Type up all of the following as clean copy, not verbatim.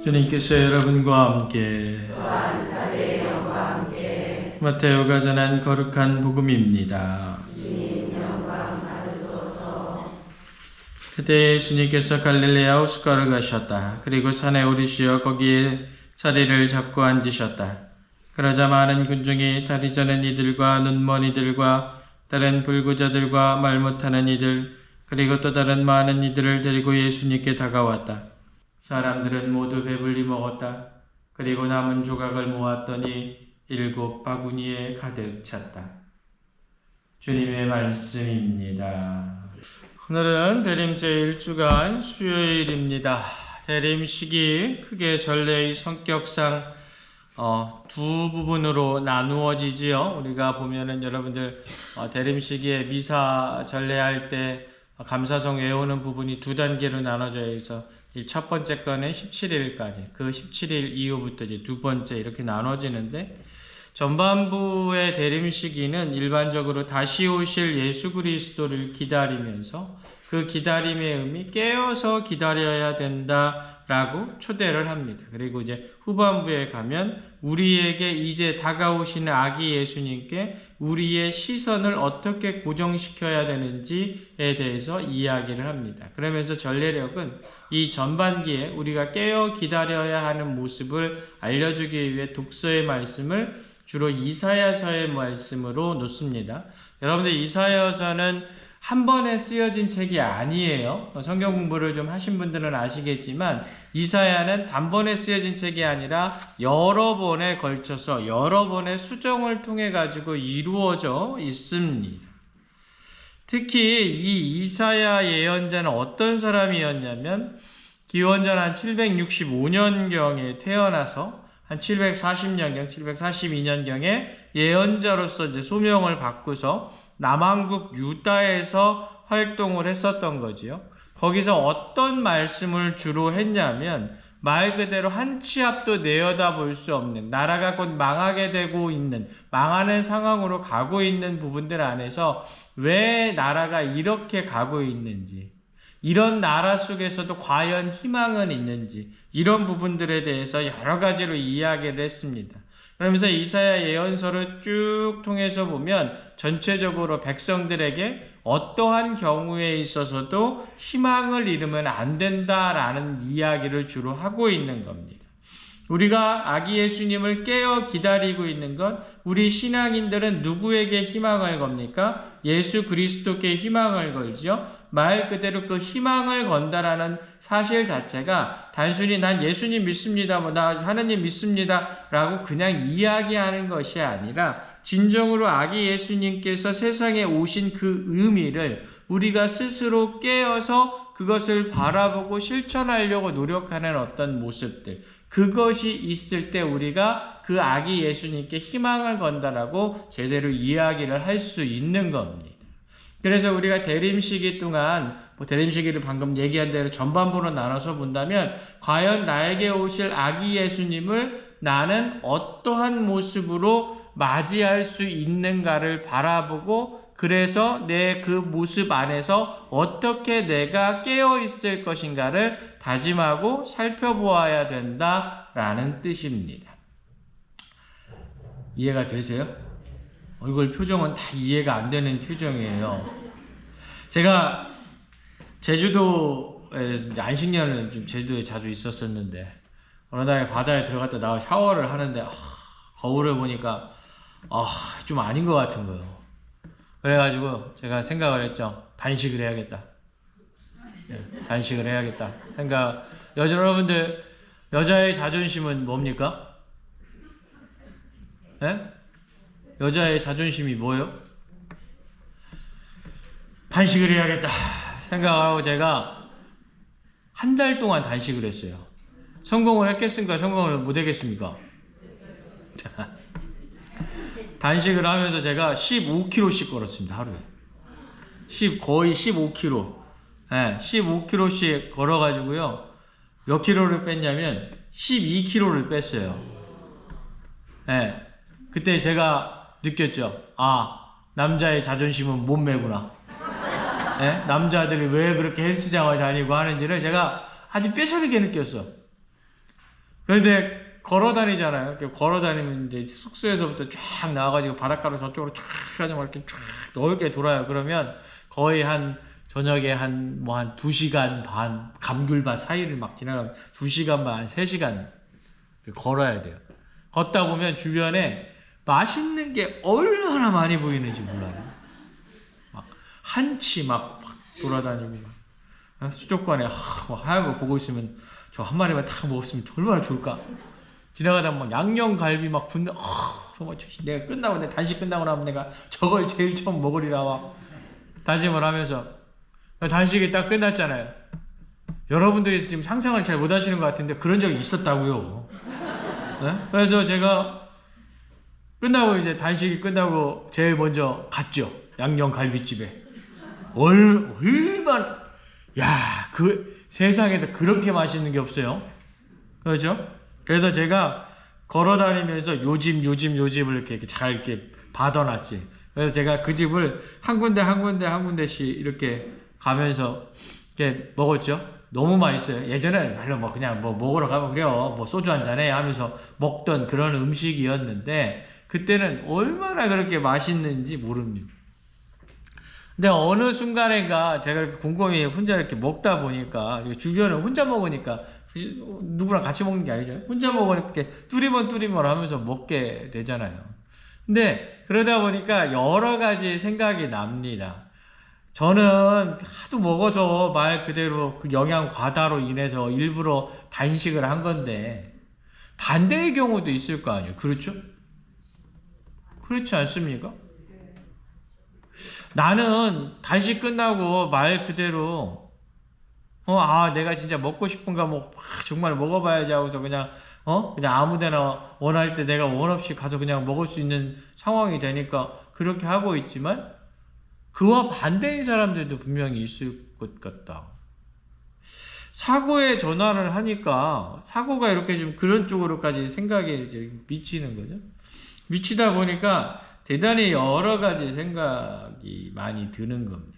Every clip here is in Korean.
주님께서 여러분과 함께 마테오가 전한 거룩한 복음입니다. 그때 예수님께서 갈릴레아 호숫가를 가셨다. 그리고 산에 오르시어 거기에 자리를 잡고 앉으셨다. 그러자 많은 군중이 다리 저는 이들과 눈먼 이들과 다른 불구자들과 말 못하는 이들 그리고 또 다른 많은 이들을 데리고 예수님께 다가왔다. 사람들은 모두 배불리 먹었다. 그리고 남은 조각을 모았더니 7 바구니에 가득 찼다. 주님의 말씀입니다. 오늘은 대림 제1주간 수요일입니다. 대림식이 크게 전례의 성격상 두 부분으로 나누어지지요. 우리가 보면은 여러분들 대림시기에 미사 전례할 때 감사성 외우는 부분이 두 단계로 나눠져 있어 첫 번째 거는 17일까지, 그 17일 이후부터 이제 두 번째 이렇게 나눠지는데, 전반부의 대림 시기는 일반적으로 다시 오실 예수 그리스도를 기다리면서 그 기다림의 의미 깨어서 기다려야 된다라고 초대를 합니다. 그리고 이제 후반부에 가면 우리에게 이제 다가오시는 아기 예수님께 우리의 시선을 어떻게 고정시켜야 되는지에 대해서 이야기를 합니다. 그러면서 전례력은 이 전반기에 우리가 깨어 기다려야 하는 모습을 알려주기 위해 독서의 말씀을 주로 이사야서의 말씀으로 놓습니다. 여러분들 이사야서는 한 번에 쓰여진 책이 아니에요. 성경 공부를 좀 하신 분들은 아시겠지만 이사야는 단번에 쓰여진 책이 아니라 여러 번에 걸쳐서 여러 번의 수정을 통해 가지고 이루어져 있습니다. 특히 이 이사야 예언자는 어떤 사람이었냐면 기원전 한 765년경에 태어나서 한 740년경, 742년경에 예언자로서 이제 소명을 받고서 남왕국 유다에서 활동을 했었던 거지요. 거기서 어떤 말씀을 주로 했냐면 말 그대로 한 치 앞도 내어다볼 수 없는 나라가 곧 망하게 되고 있는 망하는 상황으로 가고 있는 부분들 안에서 왜 나라가 이렇게 가고 있는지 이런 나라 속에서도 과연 희망은 있는지 이런 부분들에 대해서 여러 가지로 이야기를 했습니다. 그러면서 이사야 예언서를 쭉 통해서 보면 전체적으로 백성들에게 어떠한 경우에 있어서도 희망을 잃으면 안 된다라는 이야기를 주로 하고 있는 겁니다. 우리가 아기 예수님을 깨어 기다리고 있는 것, 우리 신앙인들은 누구에게 희망을 겁니까? 예수 그리스도께 희망을 걸죠. 말 그대로 그 희망을 건다라는 사실 자체가 단순히 난 예수님 믿습니다, 나 하나님 믿습니다 라고 그냥 이야기하는 것이 아니라 진정으로 아기 예수님께서 세상에 오신 그 의미를 우리가 스스로 깨어서 그것을 바라보고 실천하려고 노력하는 어떤 모습들, 그것이 있을 때 우리가 그 아기 예수님께 희망을 건다라고 제대로 이야기를 할 수 있는 겁니다. 그래서 우리가 대림 시기 동안 대림 시기를 방금 얘기한 대로 전반부로 나눠서 본다면 과연 나에게 오실 아기 예수님을 나는 어떠한 모습으로 맞이할 수 있는가를 바라보고 그래서 내 그 모습 안에서 어떻게 내가 깨어 있을 것인가를 다짐하고 살펴보아야 된다라는 뜻입니다. 이해가 되세요? 얼굴 표정은 다 이해가 안 되는 표정이에요. 제가 제주도에 안식년을 좀 제주도에 자주 있었었는데 어느 날 바다에 들어갔다 나와 샤워를 하는데 거울을 보니까 좀 아닌 것 같은 거예요. 그래가지고 제가 생각을 했죠. 단식을 해야겠다. 단식을 해야겠다. 여러분들 여자의 자존심은 뭡니까? 네? 여자의 자존심이 뭐예요? 단식을 해야겠다 생각하고 제가 한 달 동안 단식을 했어요. 성공을 했겠습니까? 성공을 못 했겠습니까? 단식을 하면서 제가 15kg씩 걸었습니다. 하루에. 거의 15kg. 네, 15kg씩 걸어가지고요. 몇 킬로를 뺐냐면 12kg를 뺐어요. 네, 그때 제가 느꼈죠. 남자의 자존심은 몸매구나. 네? 남자들이 왜 그렇게 헬스장을 다니고 하는지를 제가 아주 뼈저리게 느꼈어. 그런데 걸어 다니잖아요. 이렇게 걸어 다니면 이제 숙소에서부터 쫙 나와가지고 바닷가로 저쪽으로 쫙 가지고 이렇게 쫙 넓게 돌아요. 그러면 거의 한 저녁에 한 2시간 반 감귤밭 사이를 막 지나가면 2시간 반, 3시간 걸어야 돼요. 걷다 보면 주변에 맛있는 게 얼마나 많이 보이는지 몰라요. 막 한치 막 돌아다니고 수족관에 하얀 거 보고 있으면 저 한 마리만 딱 먹었으면 얼마나 좋을까. 지나가다 막 양념갈비 막 굽는 내가 끝나고 내 단식 끝나고 나면 내가 저걸 제일 처음 먹으리라 막 다짐을 하면서 단식이 딱 끝났잖아요. 여러분들이 지금 상상을 잘 못하시는 것 같은데 그런 적이 있었다고요. 네? 그래서 제가 끝나고 이제 단식이 끝나고 제일 먼저 갔죠. 양념갈비집에. 얼마나 그 세상에서 그렇게 맛있는 게 없어요. 그렇죠? 그래서 제가 걸어다니면서 요집을 이렇게 잘 이렇게 받아놨지. 그래서 제가 그 집을 한 군데씩 이렇게 가면서 이렇게 먹었죠. 너무 맛있어요. 예전에는 별로 그냥 먹으러 가면 그래요. 소주 한 잔해 하면서 먹던 그런 음식이었는데 그때는 얼마나 그렇게 맛있는지 모릅니다. 근데 어느 순간에가 제가 이렇게 곰곰이 혼자 이렇게 먹다 보니까 주변을 혼자 먹으니까 누구랑 같이 먹는 게 아니죠. 혼자 먹으니까 이렇게 뚜리먼 하면서 먹게 되잖아요. 근데 그러다 보니까 여러 가지 생각이 납니다. 저는 하도 먹어서 말 그대로 그 영양 과다로 인해서 일부러 단식을 한 건데 반대의 경우도 있을 거 아니에요. 그렇죠? 그렇지 않습니까? 나는 단식 끝나고 말 그대로 내가 진짜 먹고 싶은가 정말 먹어봐야지 하고서 그냥 아무데나 원할 때 내가 원 없이 가서 그냥 먹을 수 있는 상황이 되니까 그렇게 하고 있지만 그와 반대인 사람들도 분명히 있을 것 같다. 사고에 전환을 하니까 사고가 이렇게 좀 그런 쪽으로까지 생각이 이제 미치는 거죠. 미치다 보니까 대단히 여러 가지 생각이 많이 드는 겁니다.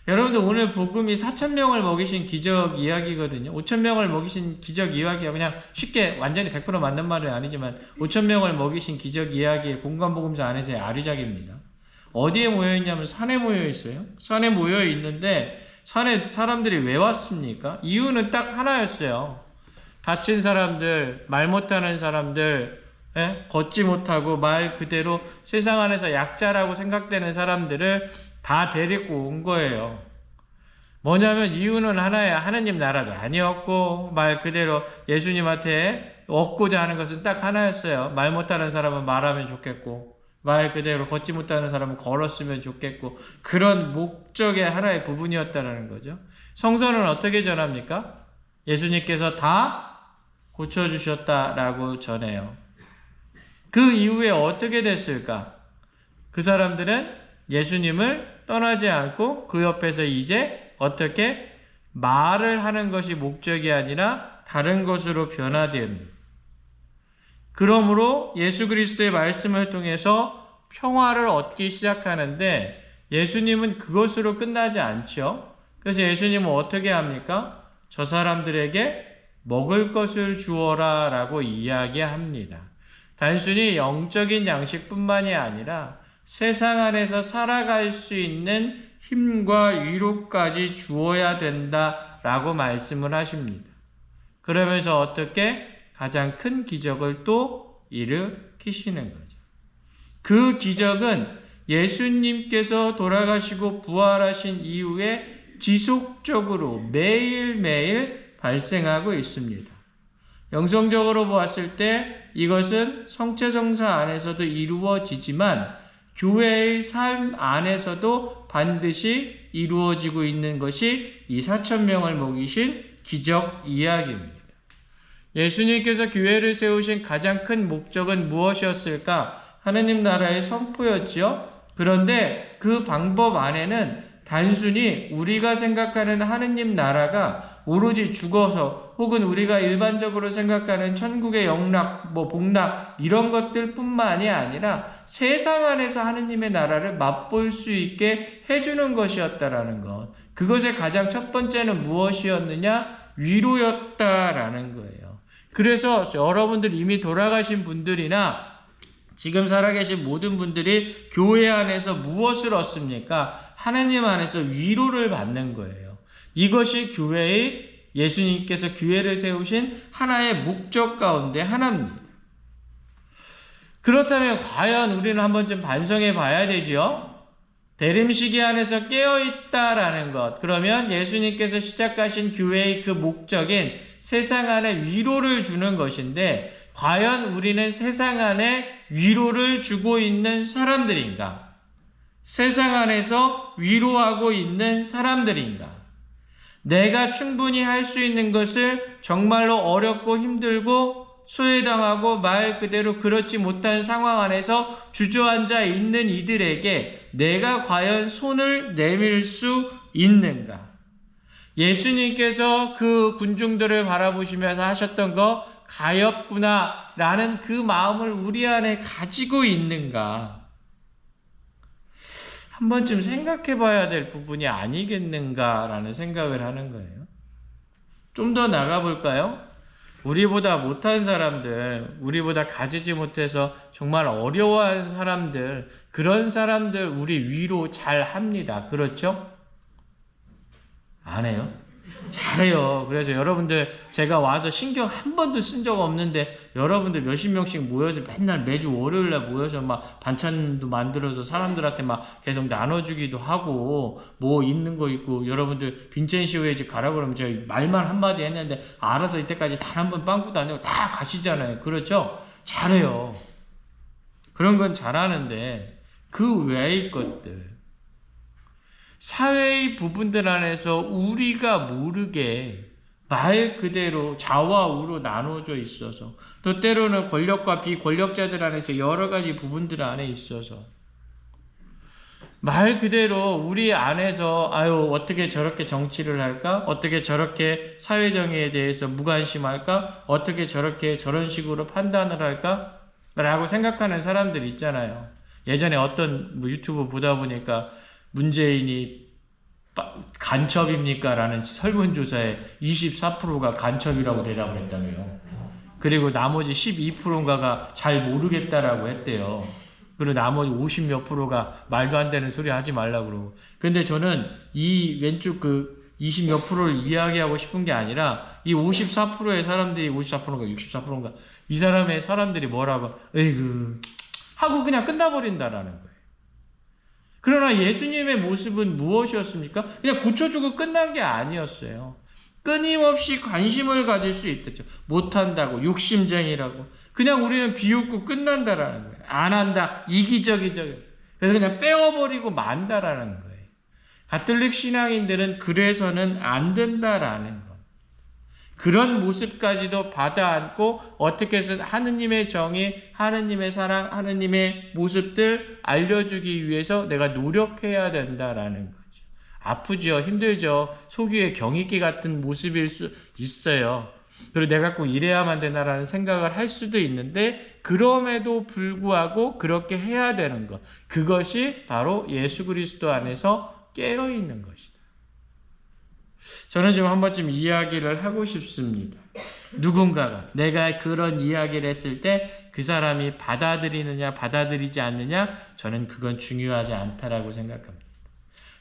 여러분들 오늘 복음이 4,000명을 먹이신 기적 이야기거든요. 5,000명을 먹이신 기적 이야기가 그냥 쉽게 완전히 100% 맞는 말은 아니지만 5,000명을 먹이신 기적 이야기의 공관복음서 안에서의 아류작입니다. 어디에 모여있냐면 산에 모여있어요. 산에 모여있는데 산에 사람들이 왜 왔습니까? 이유는 딱 하나였어요. 다친 사람들, 말 못하는 사람들, 걷지 못하고 말 그대로 세상 안에서 약자라고 생각되는 사람들을 다 데리고 온 거예요. 뭐냐면 이유는 하나야. 하느님 나라도 아니었고 말 그대로 예수님한테 얻고자 하는 것은 딱 하나였어요. 말 못하는 사람은 말하면 좋겠고 말 그대로 걷지 못하는 사람은 걸었으면 좋겠고 그런 목적의 하나의 부분이었다는 거죠. 성서는 어떻게 전합니까? 예수님께서 다 고쳐주셨다라고 전해요. 그 이후에 어떻게 됐을까? 그 사람들은 예수님을 떠나지 않고 그 옆에서 이제 어떻게 말을 하는 것이 목적이 아니라 다른 것으로 변화됩니다. 그러므로 예수 그리스도의 말씀을 통해서 평화를 얻기 시작하는데 예수님은 그것으로 끝나지 않죠. 그래서 예수님은 어떻게 합니까? 저 사람들에게 먹을 것을 주어라 라고 이야기합니다. 단순히 영적인 양식뿐만이 아니라 세상 안에서 살아갈 수 있는 힘과 위로까지 주어야 된다라고 말씀을 하십니다. 그러면서 어떻게 가장 큰 기적을 또 일으키시는 거죠. 그 기적은 예수님께서 돌아가시고 부활하신 이후에 지속적으로 매일매일 발생하고 있습니다. 영성적으로 보았을 때 이것은 성체성사 안에서도 이루어지지만 교회의 삶 안에서도 반드시 이루어지고 있는 것이 이 4,000명을 먹이신 기적 이야기입니다. 예수님께서 교회를 세우신 가장 큰 목적은 무엇이었을까? 하느님 나라의 선포였지요. 그런데 그 방법 안에는 단순히 우리가 생각하는 하느님 나라가 오로지 죽어서 혹은 우리가 일반적으로 생각하는 천국의 영락, 복락 이런 것들 뿐만이 아니라 세상 안에서 하느님의 나라를 맛볼 수 있게 해주는 것이었다라는 것. 그것의 가장 첫 번째는 무엇이었느냐? 위로였다라는 거예요. 그래서 여러분들 이미 돌아가신 분들이나 지금 살아계신 모든 분들이 교회 안에서 무엇을 얻습니까? 하나님 안에서 위로를 받는 거예요. 이것이 예수님께서 교회를 세우신 하나의 목적 가운데 하나입니다. 그렇다면 과연 우리는 한 번쯤 반성해 봐야 되지요? 대림시기 안에서 깨어있다라는 것. 그러면 예수님께서 시작하신 교회의 그 목적인 세상 안에 위로를 주는 것인데, 과연 우리는 세상 안에 위로를 주고 있는 사람들인가? 세상 안에서 위로하고 있는 사람들인가? 내가 충분히 할 수 있는 것을 정말로 어렵고 힘들고 소외당하고 말 그대로 그렇지 못한 상황 안에서 주저앉아 있는 이들에게 내가 과연 손을 내밀 수 있는가? 예수님께서 그 군중들을 바라보시면서 하셨던 거 가엾구나 라는 그 마음을 우리 안에 가지고 있는가? 한 번쯤 생각해 봐야 될 부분이 아니겠는가라는 생각을 하는 거예요. 좀 더 나가 볼까요? 우리보다 못한 사람들, 우리보다 가지지 못해서 정말 어려워하는 사람들, 그런 사람들 우리 위로 잘 합니다. 그렇죠? 안 해요? 잘해요. 그래서 여러분들 제가 와서 신경 한 번도 쓴 적 없는데 여러분들 몇십 명씩 모여서 맨날 매주 월요일날 모여서 막 반찬도 만들어서 사람들한테 막 계속 나눠주기도 하고 뭐 있는 거 있고 여러분들 빈첸시오에 집 가라 그러면 제가 말만 한마디 했는데 알아서 이때까지 단 한 번 빵꾸도 안 내고 다 가시잖아요. 그렇죠? 잘해요. 그런 건 잘하는데 그 외의 것들 사회의 부분들 안에서 우리가 모르게 말 그대로 좌와 우로 나눠져 있어서 또 때로는 권력과 비권력자들 안에서 여러 가지 부분들 안에 있어서 말 그대로 우리 안에서 어떻게 저렇게 정치를 할까? 어떻게 저렇게 사회정의에 대해서 무관심할까? 어떻게 저렇게 저런 식으로 판단을 할까? 라고 생각하는 사람들 있잖아요. 예전에 어떤 유튜브 보다 보니까 문재인이 간첩입니까? 라는 설문조사에 24%가 간첩이라고 대답을 했다며요. 그리고 나머지 12%인가가 잘 모르겠다라고 했대요. 그리고 나머지 50몇 %가 말도 안 되는 소리 하지 말라고 그러고. 근데 저는 이 왼쪽 그 20몇 %를 이야기하고 싶은 게 아니라 이 54%의 사람들이 54%인가 64%인가 이 사람들이 뭐라고 에이그 하고 그냥 끝나버린다라는 거예요. 그러나 예수님의 모습은 무엇이었습니까? 그냥 고쳐주고 끝난 게 아니었어요. 끊임없이 관심을 가질 수 있겠죠. 못한다고, 욕심쟁이라고. 그냥 우리는 비웃고 끝난다라는 거예요. 안 한다, 이기적이죠. 그래서 그냥 빼어버리고 만다라는 거예요. 가톨릭 신앙인들은 그래서는 안 된다라는 것. 그런 모습까지도 받아 안고 어떻게 해서 하느님의 정의, 하느님의 사랑, 하느님의 모습들 알려주기 위해서 내가 노력해야 된다라는 거죠. 아프죠. 힘들죠. 속이의 경이기 같은 모습일 수 있어요. 그리고 내가 꼭 이래야만 되나라는 생각을 할 수도 있는데 그럼에도 불구하고 그렇게 해야 되는 것. 그것이 바로 예수 그리스도 안에서 깨어있는 것이다. 저는 좀 한 번쯤 이야기를 하고 싶습니다. 누군가가 내가 그런 이야기를 했을 때 그 사람이 받아들이느냐 받아들이지 않느냐 저는 그건 중요하지 않다라고 생각합니다.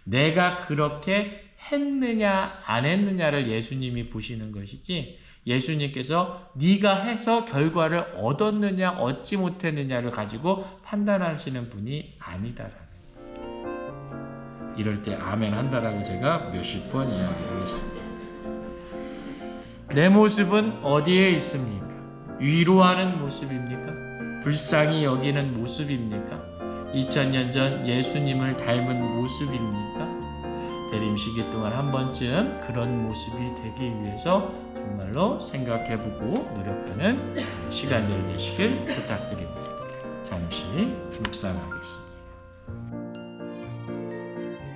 내가 그렇게 했느냐 안 했느냐를 예수님이 보시는 것이지 예수님께서 네가 해서 결과를 얻었느냐 얻지 못했느냐를 가지고 판단하시는 분이 아니다라는 거예요. 이럴 때 아멘 한다라고 제가 몇십 번 이야기를 했습니다. 내 모습은 어디에 있습니까? 위로하는 모습입니까? 불쌍히 여기는 모습입니까? 2000년 전 예수님을 닮은 모습입니까? 대림시기 동안 한 번쯤 그런 모습이 되기 위해서 정말로 생각해보고 노력하는 시간들 되시길 부탁드립니다. 잠시 묵상하겠습니다.